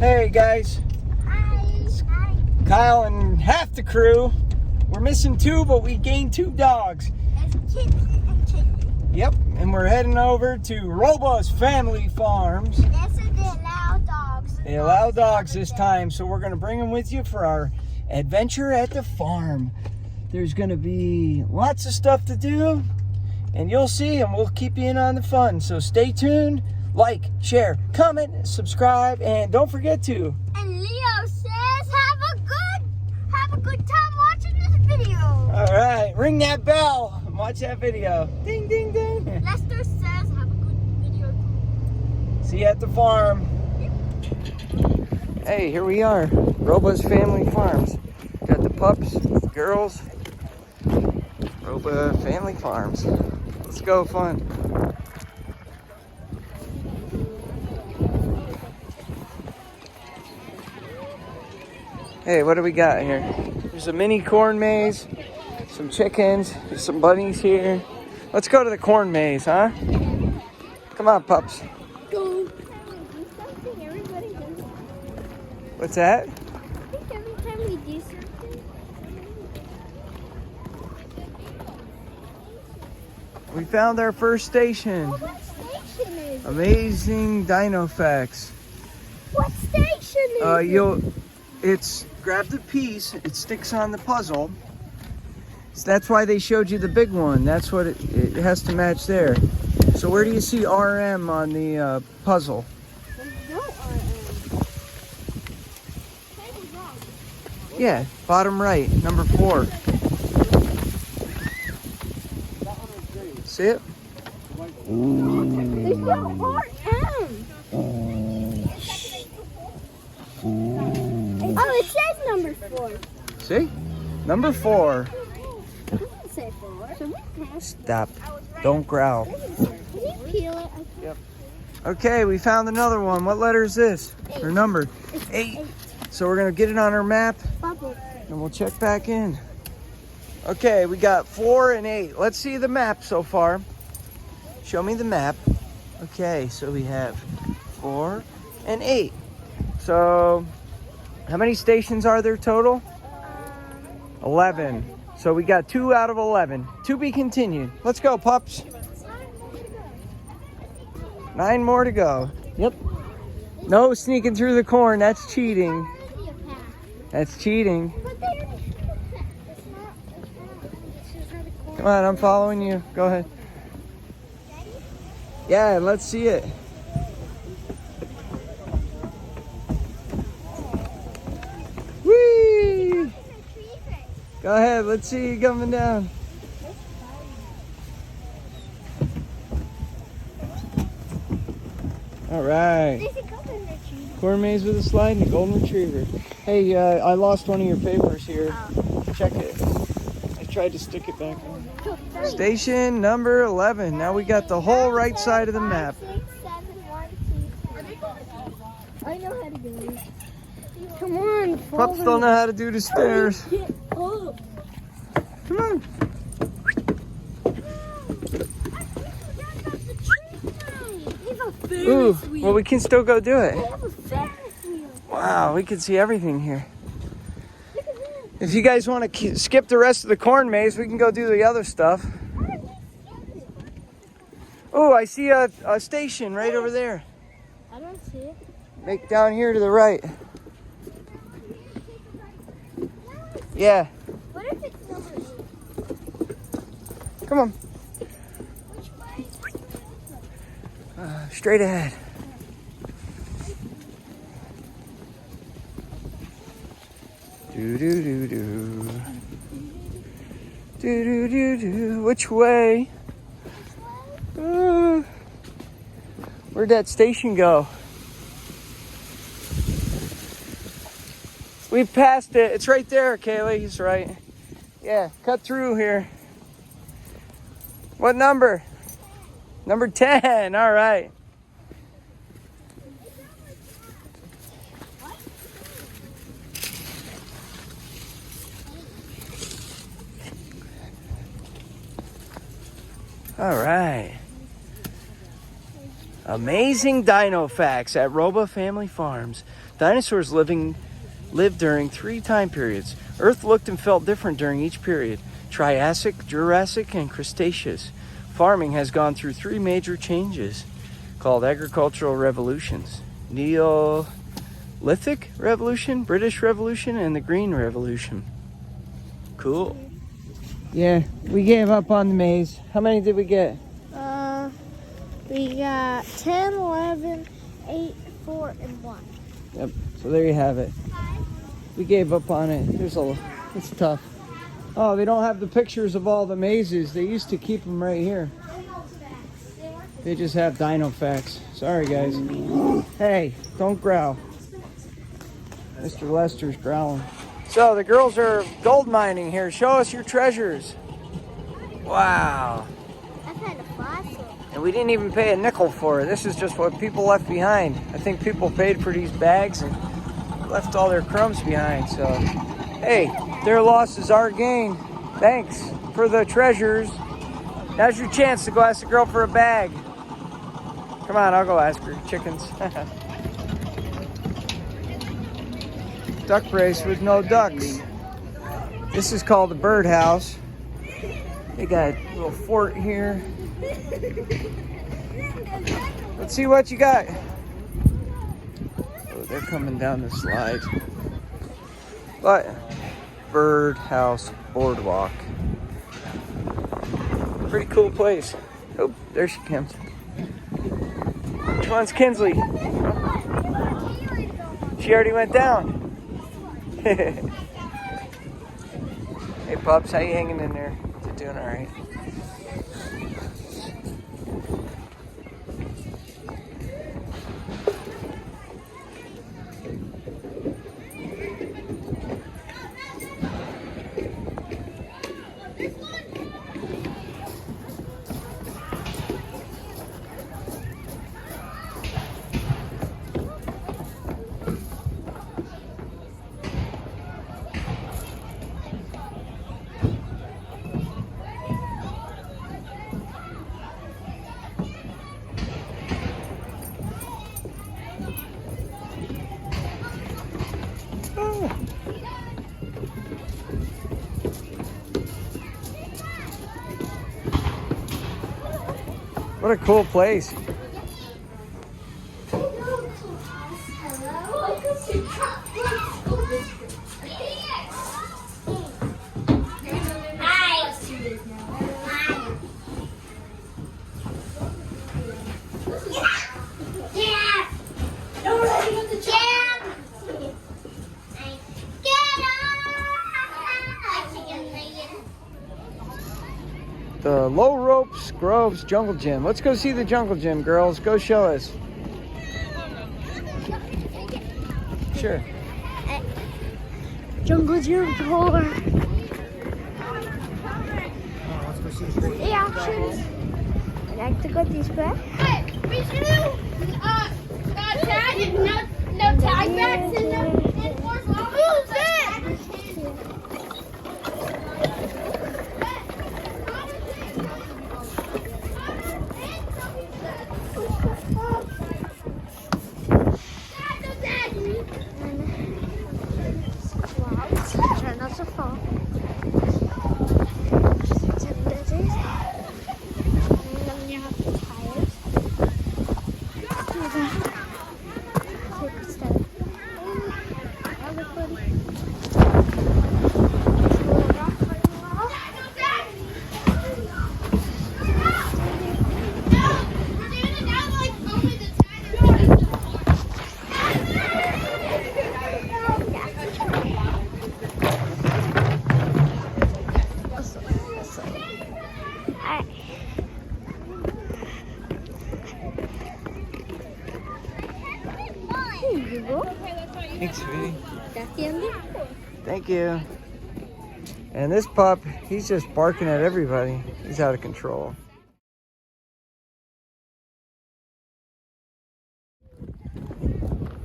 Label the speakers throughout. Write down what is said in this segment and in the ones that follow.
Speaker 1: Hey guys,
Speaker 2: Hi.
Speaker 1: Kyle and half the crew. We're missing two, but we gained two dogs.
Speaker 2: It's Kitten and Kitten.
Speaker 1: Yep, and we're heading over to Roba's family farms.
Speaker 2: This is they allow dogs.
Speaker 1: They allow dogs this time, so we're gonna bring them with you for our adventure at the farm. There's gonna be lots of stuff to do, and you'll see, and we'll keep you in on the fun. So stay tuned, like, share, comment, subscribe, and don't forget to.
Speaker 2: And Leo says, have a good time watching this video.
Speaker 1: All right, ring that bell and watch that video. Ding, ding, ding.
Speaker 2: Lester says, have a good video too.
Speaker 1: See you at the farm. Hey, here we are, Roba's family farms. Got the pups, girls. Roba family farms. Let's go, fun. Hey, what do we got here? There's a mini corn maze, some chickens, there's some bunnies here. Let's go to the corn maze, huh? Come on, pups.
Speaker 2: Go. Everybody does.
Speaker 1: What's that?
Speaker 2: I think every time we do something.
Speaker 1: We found our first station.
Speaker 2: Oh, what station is it?
Speaker 1: Amazing Dino Facts.
Speaker 2: What station is it?
Speaker 1: It's grab the piece, it sticks on the puzzle. So that's why they showed you the big one. That's what it has to match there. So where do you see RM on the puzzle?
Speaker 2: There's no RM.
Speaker 1: Yeah, bottom right, number 4. See it?
Speaker 2: There's no RM. Oh, it says number 4.
Speaker 1: See? Number 4.
Speaker 2: It doesn't say 4. So we passed.
Speaker 1: Stop. Don't growl.
Speaker 2: Can you peel it?
Speaker 1: Yep. Okay, we found another one. What letter is this? Or number? 8. So we're going to get it on our map
Speaker 2: Bubble.
Speaker 1: and we'll check back in. Okay, we got 4 and 8. Let's see the map so far. Show me the map. Okay, so we have 4 and 8. So how many stations are there total? 11. So we got 2 out of 11. To be continued. Let's go, pups. 9 more to go. Yep. No sneaking through the corn. That's cheating. That's cheating. Come on, I'm following you. Go ahead. Yeah, let's see it. Whee! Go ahead, let's see you coming down. All right. Corn maze with a slide and a golden retriever. Hey, I lost one of your papers here. Check it. I tried to stick it back on. Station number 11. Now we got the whole right side of the map.
Speaker 2: 5, 6, 7, 1, 2, 3. I know how to do it. Come on.
Speaker 1: Pups don't know how to do the stairs.
Speaker 2: Oh.
Speaker 1: Come on. Ooh, well, we can still go do it. Wow, we can see everything here. If you guys want to skip the rest of the corn maze, we can go do the other stuff. Oh, I see a station right over there.
Speaker 2: I don't see it.
Speaker 1: Make down here to the right. Yeah.
Speaker 2: What if it's number 8?
Speaker 1: Come on.
Speaker 2: Which way?
Speaker 1: Straight ahead. Do do do do. Do do do do. Which way? Where'd that station go? We passed it. It's right there, Kaylee. He's right. Yeah, cut through here. What number? Number 10. All right. All right. Amazing dino facts at Roba Family Farms. Dinosaurs lived during 3 time periods. Earth looked and felt different during each period: Triassic, Jurassic, and Cretaceous. Farming has gone through 3 major changes called agricultural revolutions: Neolithic Revolution, British Revolution, and the Green Revolution. Cool. Yeah, we gave up on the maze. How many did we get?
Speaker 2: We got 10, 11, 8, 4, and 1.
Speaker 1: Yep, so there you have it. We gave up on it. It's tough. Oh, they don't have the pictures of all the mazes. They used to keep them right here. They just have dino facts. Sorry, guys. Hey, don't growl. Mr. Lester's growling. So the girls are gold mining here. Show us your treasures. Wow.
Speaker 2: I've had a fossil.
Speaker 1: And we didn't even pay a nickel for it. This is just what people left behind. I think people paid for these bags and left all their crumbs behind. So, hey, their loss is our gain. Thanks for the treasures. Now's your chance to go ask the girl for a bag. Come on, I'll go ask her. Chickens. Duck race with no ducks. This is called the birdhouse. They got a little fort here. Let's see what you got. Oh, they're coming down the slide. But birdhouse boardwalk. Pretty cool place. Oh, there she comes. Which one's Kinsley? She already went down. Hey pups, how you hanging in there? You doing all right? What a cool place. The Low Ropes Groves Jungle Gym. Let's go see the Jungle Gym, girls. Go show us. Sure.
Speaker 2: Jungle Gym tour. The options. I like to go this way.
Speaker 3: Hey, we should do tag, no tag backs and no enforced law. Who's that?
Speaker 2: Try not to fall.
Speaker 1: Thanks, sweetie. Thank you. And this pup, he's just barking at everybody. He's out of control.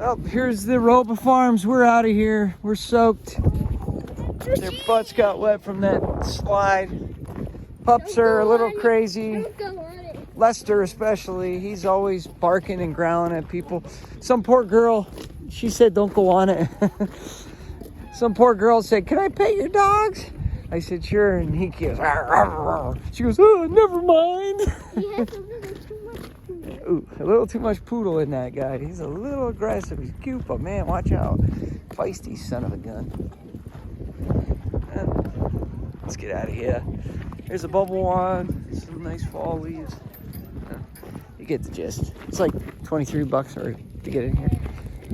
Speaker 1: Oh, here's the Roba Farms. We're out of here. We're soaked. Their butts got wet from that slide. Pups are a little crazy. Lester especially, he's always barking and growling at people. Some poor girl, she said don't go on it. Some poor girl said, can I pet your dogs? I said, sure, and he goes, "Arr, arr, arr." She goes, oh, never mind.
Speaker 2: He has a little too much food.
Speaker 1: Ooh, a little too much poodle in that guy. He's a little aggressive. He's cute, but man, watch out. Feisty son of a gun. Let's get out of here. Here's a bubble wand. Some nice fall leaves. You get the gist. It's like $23 or to get in here.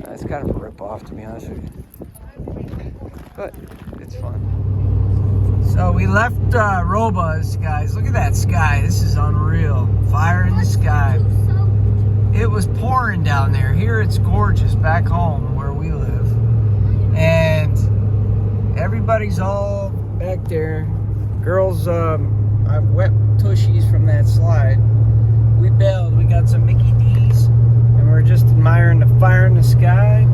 Speaker 1: It's kind of a rip-off, to be honest with you. But it's fun. So we left Roba's, guys. Look at that sky. This is unreal. Fire in the sky. It was pouring down there. Here it's gorgeous back home where we live. And everybody's all back there. Girls, I've wet tushies from that slide. We bailed. We got some Mickey D's. And we're just admiring the fire in the sky.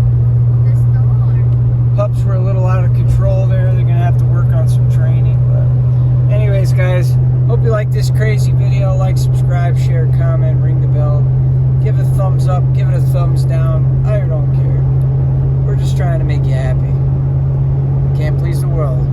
Speaker 1: Pups were a little out of control there. They're going to have to work on some training. But anyways, guys, hope you like this crazy video. Like, subscribe, share, comment, ring the bell. Give it a thumbs up. Give it a thumbs down. I don't care. We're just trying to make you happy. Can't please the world.